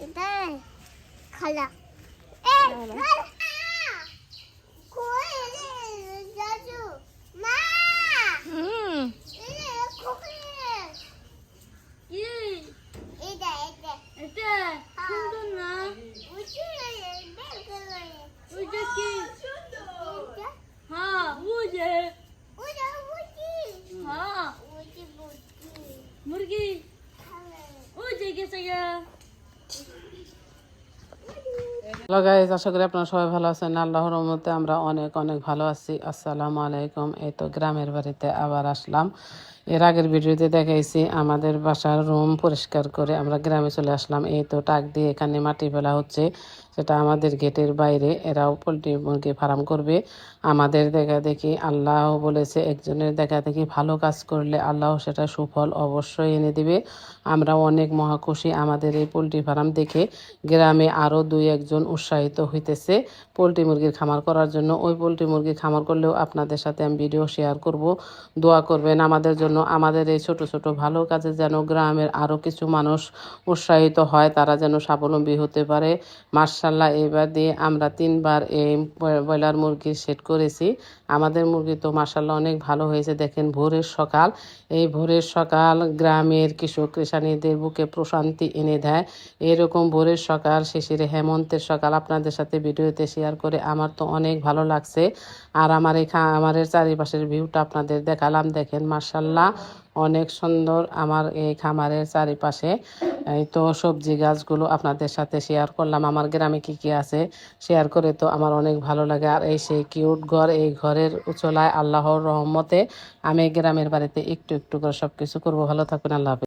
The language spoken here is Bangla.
এটা খালা কই জাজু মা এটা এটা সুন্দর না ওইটা কি হ্যাঁ ওইটা হ্যাঁ মুরগি ওই যে গেছে গা। হ্যালো গাইস, আশা করি আপনারা সবাই ভালো আছেন। আল্লাহর রহমতে আমরা অনেক অনেক ভালো আছি। আসসালামু আলাইকুম। এই তো গ্রামের বাড়িতে আবার আসলাম। এর আগের ভিডিওতে দেখাইছি আমাদের বাসার রুম পরিষ্কার করে আমরা গ্রামে চলে আসলাম। এই তো টাক দিয়ে এখানে মাটি ফেলা হচ্ছে, সেটা আমাদের গেটের বাইরে। এরাও পোলট্রি মুরগি ফার্ম করবে। আমাদের দেখা দেখি আল্লাহ বলেছে একজনের দেখা দেখি ভালো কাজ করলে আল্লাহ সেটা সুফল অবশ্যই এনে দিবে। আমরা অনেক মহা খুশি আমাদের এই পোলট্রি ফার্ম দেখে। গ্রামে আরও দুই একজন উৎসাহিত হইতেছে পোলট্রি মুরগির খামার করার জন্য। ওই পোলট্রি মুরগির খামার করলেও আপনাদের সাথে আমি ভিডিও শেয়ার করব। দোয়া করবেন আমাদের জন্য। আমাদের এই ছোট ছোট ভালো কাজে যেন গ্রামের আরও কিছু মানুষ উৎসাহিত হয়, তারা যেন স্বাবলম্বী হতে পারে। মার্শাল্লাহ, এবার দিয়ে আমরা 3বার এই ব্রয়লার মুরগির সেট করেছি। আমাদের মুরগি তো মার্শাল্লাহ অনেক ভালো হয়েছে। দেখেন ভোরের সকাল, এই ভোরের সকাল গ্রামের কৃষক কৃষানীদের বুকে প্রশান্তি এনে দেয়। এরকম ভোরের সকাল, শিশির হেমন্তের সকাল আপনাদের সাথে ভিডিওতে শেয়ার করে আমার তো অনেক ভালো লাগছে। আর আমার এই খামারের চারিপাশের ভিউটা আপনাদের দেখালাম। দেখেন মার্শাল্লাহ অনেক সুন্দর আমার এই খামারের চারিপাশে। এই তো সবজি গাছগুলো আপনাদের সাথে শেয়ার করলাম। আমার গ্রামে কি কি আছে শেয়ার করে তো আমার অনেক ভালো লাগে। আর এই সেই কিউট ঘর, এই ঘরের উচলায় আল্লাহর রহমতে আমি গ্রামের বাড়িতে একটু একটু করে সব কিছু করবো। ভালো থাকুন, আল্লাহ হাফেজ।